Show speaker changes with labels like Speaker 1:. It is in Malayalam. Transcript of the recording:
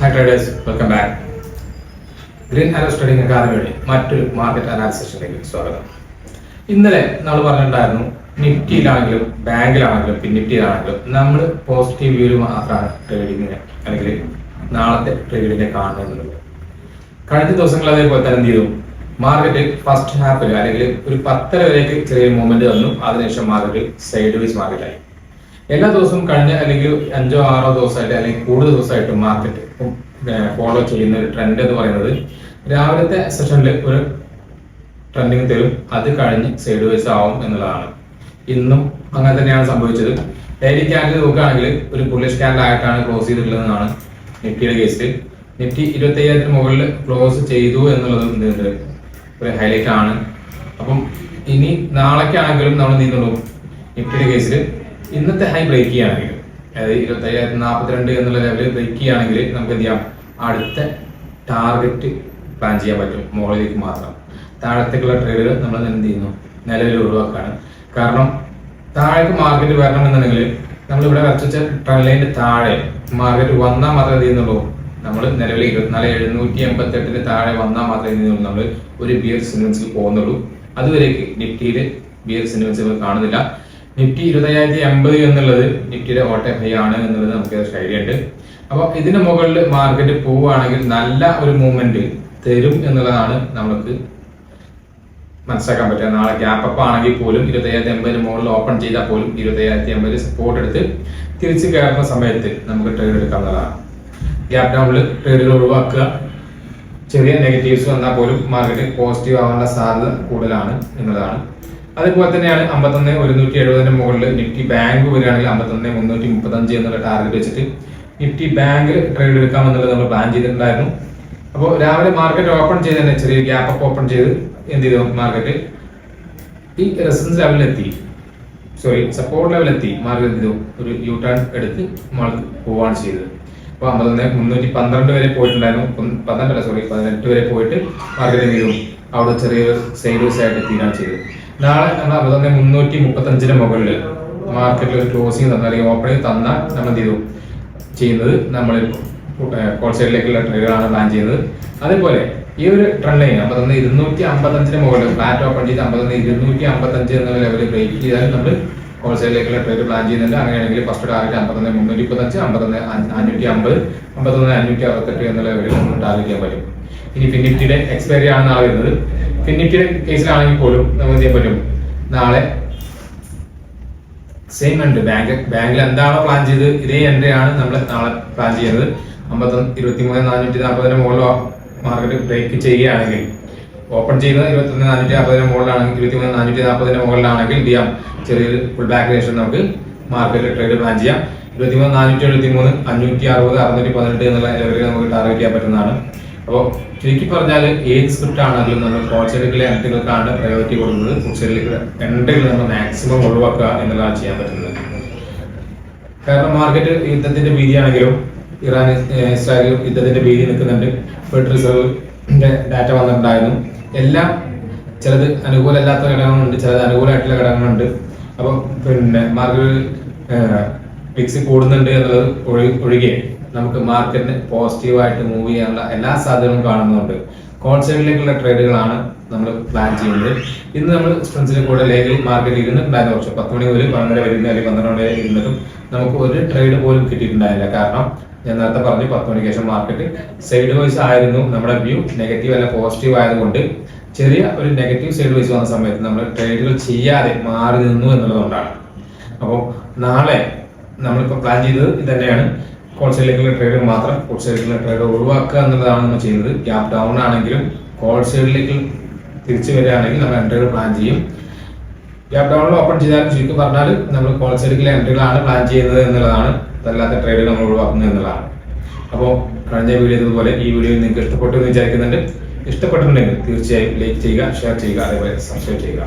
Speaker 1: Hi traders, welcome back. Green arrow trading അക്കാദമിയുടെ മറ്റൊരു മാർക്കറ്റ് അനാലിസിസിലേക്ക് സ്വാഗതം. ഇന്നലെ നമ്മൾ പറഞ്ഞിട്ടുണ്ടായിരുന്നു, നിഫ്റ്റിയിലാണെങ്കിലും ബാങ്കിലാണെങ്കിലും നിഫ്റ്റിയിലാണെങ്കിലും നമ്മൾ പോസിറ്റീവ് വ്യൂവിൽ മാത്രമാണ് ട്രേഡിങ്ങിനെ അല്ലെങ്കിൽ നാളത്തെ ട്രേഡിങ്ങിനെ കാണുന്നത്. കഴിഞ്ഞ ദിവസങ്ങൾ അതേപോലെ തന്നെ എന്ത് ചെയ്തു, മാർക്കറ്റ് ഫസ്റ്റ് ഹാഫിൽ അല്ലെങ്കിൽ ഒരു 10:30 വരേക്ക് ചെറിയ മൂവ്മെന്റ് വന്നു. അതിനുശേഷം മാർക്കറ്റ് സൈഡ് വേസ് മാർക്കറ്റായി. എല്ലാ ദിവസവും കഴിഞ്ഞ അല്ലെങ്കിൽ 5-6 ദിവസമായിട്ട് അല്ലെങ്കിൽ കൂടുതൽ ദിവസമായിട്ട് മാർക്കറ്റ് ഫോളോ ചെയ്യുന്ന ഒരു ട്രെൻഡ് എന്ന് പറയുന്നത് രാവിലത്തെ സെഷനിൽ ഒരു ട്രെൻഡിങ് തരും, അത് കഴിഞ്ഞ് സൈഡ് വേസ് ആവും എന്നുള്ളതാണ്. ഇന്നും അങ്ങനെ തന്നെയാണ് സംഭവിച്ചത്. ഡെയിലി ക്യാൻഡിൽ നോക്കുകയാണെങ്കിൽ ഒരു ബുള്ളിഷ് ക്യാൻഡിൽ ആയിട്ടാണ് ക്ലോസ് ചെയ്തിട്ടുള്ളതെന്നാണ് നിഫ്റ്റിയുടെ കേസിൽ. നിഫ്റ്റി 25,000 മുകളിൽ ക്ലോസ് ചെയ്തു എന്നുള്ളത് ഒരു ഹൈലൈറ്റ് ആണ്. അപ്പം ഇനി നാളേക്കാണെങ്കിലും നമ്മൾ എന്ത് ചെയ്യുന്നുള്ളൂ, നിഫ്റ്റിയുടെ കേസിൽ ഇന്നത്തെ ഹൈ ബ്രേക്ക് ചെയ്യുകയാണെങ്കിൽ, അതായത് 25,042 എന്നുള്ള ലെവലിൽ ബ്രേക്ക് ചെയ്യുകയാണെങ്കിൽ നമുക്ക് എന്ത് ചെയ്യാം, അടുത്ത ടാർഗറ്റ് പ്ലാൻ ചെയ്യാൻ പറ്റും. മുകളിലേക്ക് മാത്രം താഴത്തേക്കുള്ള ട്രേഡുകൾ നമ്മൾ എന്ത് ചെയ്യുന്നു, നിലവിൽ ഒഴിവാക്കുകയാണ്. കാരണം താഴേക്ക് മാർക്കറ്റ് വരണമെന്നുണ്ടെങ്കിൽ നമ്മളിവിടെ വരച്ച ട്രെൻഡ് ലൈനിന്റെ താഴെ മാർക്കറ്റ് വന്നാൽ മാത്രമേ എന്ത് ചെയ്യുന്നുള്ളൂ, നമ്മൾ നിലവിൽ 24,788 താഴെ വന്നാൽ മാത്രമേ എന്ത് ചെയ്യുന്നുള്ളൂ, നമ്മൾ ഒരു ബിയർ സിഗ്നൽസിൽ പോകുന്നുള്ളൂ. അതുവരേക്ക് നിഫ്റ്റിയിൽ ബിയർ സിഗ്നൽസ് കാണുന്നില്ല. നിഫ്റ്റി 25,080 എന്നുള്ളത് നിഫ്റ്റിയുടെ ഓൾ ടൈം ഹൈ ആണ് എന്നുള്ളത് നമുക്ക് ഐഡിയ ഉണ്ട്. അപ്പോൾ ഇതിന് മുകളിൽ മാർക്കറ്റ് പോവുകയാണെങ്കിൽ നല്ല ഒരു മൂവ്മെന്റ് തരും എന്നുള്ളതാണ് നമുക്ക് മനസ്സിലാക്കാൻ പറ്റുക. നാളെ ഗ്യാപ്പ് അപ്പ് ആണെങ്കിൽ പോലും 25,080 മുകളിൽ ഓപ്പൺ ചെയ്താൽ പോലും 25,080 സപ്പോർട്ട് എടുത്ത് തിരിച്ച് കയറുന്ന സമയത്ത് നമുക്ക് ട്രേഡ് എടുക്കാവുന്നതാണ്. ഗ്യാപ്പ് ഡൗണിൽ ട്രേഡുകൾ ഒഴിവാക്കുക. ചെറിയ നെഗറ്റീവ്സ് വന്നാൽ പോലും മാർക്കറ്റ് പോസിറ്റീവ് ആവാനുള്ള സാധ്യത കൂടുതലാണ് എന്നുള്ളതാണ്. അതുപോലെ തന്നെയാണ് 51,170 മുകളിൽ നിഫ്റ്റി ബാങ്ക് വരികയാണെങ്കിൽ 51,335 എന്നുള്ള ടാർഗറ്റ് വെച്ചിട്ട് നിഫ്റ്റി ബാങ്കിൽ ട്രേഡ് എടുക്കാമെന്നുള്ളത് നമ്മൾ പ്ലാൻ ചെയ്തിട്ടുണ്ടായിരുന്നു. അപ്പോൾ രാവിലെ മാർക്കറ്റ് ഓപ്പൺ ചെയ്ത് തന്നെ ചെറിയ ഗ്യാപ്പ് അപ്പ് ഓപ്പൺ ചെയ്ത് എന്ത് ചെയ്തു, മാർക്കറ്റ് ഈ റെസിസ്റ്റൻസ് ലെവലിലെത്തി, സപ്പോർട്ട് ലെവലെത്തി. മാർക്കറ്റ് എന്ത് ചെയ്തു, ഒരു യു ടേൺ എടുത്ത് നമ്മൾക്ക് പോവാണ് ചെയ്തത്. അപ്പോൾ 51,312 വരെ പോയിട്ടുണ്ടായിരുന്നു. 18 വരെ പോയിട്ട് മാർക്കറ്റ് എന്ത് ചെയ്തു, അവിടെ ചെറിയൊരു സൈഡ് വേസ് ആയിട്ട് എത്തിയാണ് ചെയ്തത്. നാളെ നമ്മൾ 51,335 മുകളിൽ മാർക്കറ്റിൽ ഒരു ക്ലോസിംഗ് തന്നാൽ അല്ലെങ്കിൽ ഓപ്പണിംഗ് തന്നാൽ നമ്മൾ എന്ത് ചെയ്തു ചെയ്യുന്നത്, നമ്മൾ കോൾ സൈഡിലേക്കുള്ള ട്രേഡുകളാണ് പ്ലാൻ ചെയ്യുന്നത്. അതേപോലെ ഈ ഒരു ട്രെൻഡ് ലൈൻ 51,255 മുകളിൽ ഫ്ലാറ്റ് ഓപ്പൺ ചെയ്ത് 51,255 എന്നുള്ള ലെവലിൽ ബ്രേക്ക് ചെയ്താൽ നമ്മൾ കോൾ സൈഡിലേക്കുള്ള ട്രേഡ് പ്ലാൻ ചെയ്യുന്നുണ്ട്. അങ്ങനെയാണെങ്കിൽ ഫസ്റ്റ് ടാർഗറ്റ് 51,325, 51,550, 51,568 എന്നുള്ള ലെവലിൽ നമ്മൾ ടാർഗറ്റ് ചെയ്യാൻ പറ്റും. ഇനി നിഫ്റ്റിയുടെ എക്സ്പയറി ആണ് നാളെ വരുന്നത്. നിഫ്റ്റിയുടെ കേസിലാണെങ്കിൽ പോലും നമുക്ക് ചെയ്യാൻ പറ്റും, നാളെ സെയിം എൻട്രി ബാങ്കിൽ എന്താണോ പ്ലാൻ ചെയ്ത് ഇതേ എൻട്രി ആണ് നമ്മൾ നാളെ പ്ലാൻ ചെയ്യുന്നത്. 23,440 മുകളിൽ മാർക്കറ്റ് ബ്രേക്ക് ചെയ്യുകയാണെങ്കിൽ, ഓപ്പൺ ചെയ്യുന്നത് 21,440 മുകളിലാണെങ്കിൽ, 23,440 മുകളിലാണെങ്കിൽ എന്ത് ചെയ്യാം, ചെറിയൊരു ഫുൾ ബാക്ക് റേഷൻ നമുക്ക് മാർക്കറ്റ് ട്രേഡ് പ്ലാൻ ചെയ്യാം. 23,473, 560, 618 എന്നുള്ള ലെവലിൽ നമുക്ക് ടാർഗറ്റ് ചെയ്യാൻ പറ്റുന്നതാണ്. അപ്പോൾ ചുരുക്കി പറഞ്ഞാൽ ഏത് സ്ക്രിപ്റ്റ് ആണെങ്കിലും നമ്മൾ കോൾ സൈഡിലെ എൻട്രികൾക്കാണ് പ്രയോറിറ്റി കൊടുക്കുന്നത്. ഫുൾ സൈഡിലേക്ക് എൻട്രികൾ നമ്മൾ മാക്സിമം ഒഴിവാക്കുക എന്നുള്ളതാണ് ചെയ്യാൻ പറ്റുന്നത്. കാരണം മാർക്കറ്റ് യുദ്ധത്തിന്റെ ഭീതിയാണെങ്കിലും, ഇറാൻ ഇസ്രായേൽ യുദ്ധത്തിന്റെ ഭീതി നിൽക്കുന്നുണ്ട്. ഫെഡറൽ റിസർവിന്റെ ഡാറ്റ വന്നിട്ടുണ്ടായിരുന്നു. എല്ലാം ചിലത് അനുകൂലമല്ലാത്ത ഘടകങ്ങളുണ്ട്, ചിലത് അനുകൂലമായിട്ടുള്ള ഘടകങ്ങളുണ്ട്. അപ്പം മാർക്കറ്റ് ഫിക്സ് കൂടുന്നുണ്ട് എന്നുള്ളത് ഒഴികെ നമുക്ക് മാർക്കറ്റിന് പോസിറ്റീവായിട്ട് മൂവ് ചെയ്യാനുള്ള എല്ലാ സാധ്യതകളും കാണുന്നുണ്ട്. കോൾ സൈഡിലേക്കുള്ള ട്രേഡുകളാണ് നമ്മൾ പ്ലാൻ ചെയ്യുന്നത്. ഇന്ന് നമ്മൾ സ്ട്രെങ്സിന്റെ കൂടെ ലേഖയിൽ മാർക്കറ്റ് ഇരുന്നിട്ടുണ്ടായിരുന്നു. പക്ഷെ 10 മണി മുതൽ 12 വരെ അല്ലെങ്കിൽ 12 വരെ ഇരുന്നിട്ടും നമുക്ക് ഒരു ട്രേഡ് പോലും കിട്ടിയിട്ടുണ്ടായില്ല. കാരണം ഞാൻ നേരത്തെ പറഞ്ഞു, 10 മണിക്ക് ശേഷം മാർക്കറ്റ് സൈഡ് വൈസ് ആയിരുന്നു. നമ്മുടെ വ്യൂ നെഗറ്റീവ് അല്ല പോസിറ്റീവ് ആയതുകൊണ്ട് ചെറിയ ഒരു നെഗറ്റീവ് സൈഡ് വൈസ് വന്ന സമയത്ത് നമ്മൾ ട്രേഡുകൾ ചെയ്യാതെ മാറി നിന്നു എന്നുള്ളതുകൊണ്ടാണ്. അപ്പോൾ നാളെ നമ്മളിപ്പോൾ പ്ലാൻ ചെയ്തത് ഇത് തന്നെയാണ്. കോൾ സൈഡിലേക്കുള്ള ട്രേഡ് മാത്രം, കോൾ സൈഡിലേക്കുള്ള ട്രേഡ് ഒഴിവാക്കുക എന്നുള്ളതാണ് നമ്മൾ ചെയ്യുന്നത്. ഗ്യാപ്പ് ഡൗൺ ആണെങ്കിലും കോൾ സൈഡിലേക്ക് തിരിച്ചു വരികയാണെങ്കിൽ നമ്മൾ എൻട്രികൾ പ്ലാൻ ചെയ്യും. ഗ്യാപ്പ് ഡൗണിൽ ഓപ്പൺ ചെയ്താൽ ചുരുക്കി പറഞ്ഞാൽ നമ്മൾ കോൾ സൈഡിലേക്കുള്ള എൻട്രികളാണ് പ്ലാൻ ചെയ്യുന്നത് എന്നുള്ളതാണ്. അതല്ലാത്ത ട്രേഡുകൾ നമ്മൾ ഒഴിവാക്കുന്നത് എന്നുള്ളതാണ്. അപ്പോൾ കഴിഞ്ഞ വീഡിയോ ഇതുപോലെ ഈ വീഡിയോ നിങ്ങൾക്ക് ഇഷ്ടപ്പെട്ടു എന്ന് വിചാരിക്കുന്നുണ്ട്. ഇഷ്ടപ്പെട്ടിട്ടുണ്ടെങ്കിൽ തീർച്ചയായും ലൈക്ക് ചെയ്യുക, ഷെയർ ചെയ്യുക, അതേപോലെ സബ്സ്ക്രൈബ് ചെയ്യുക.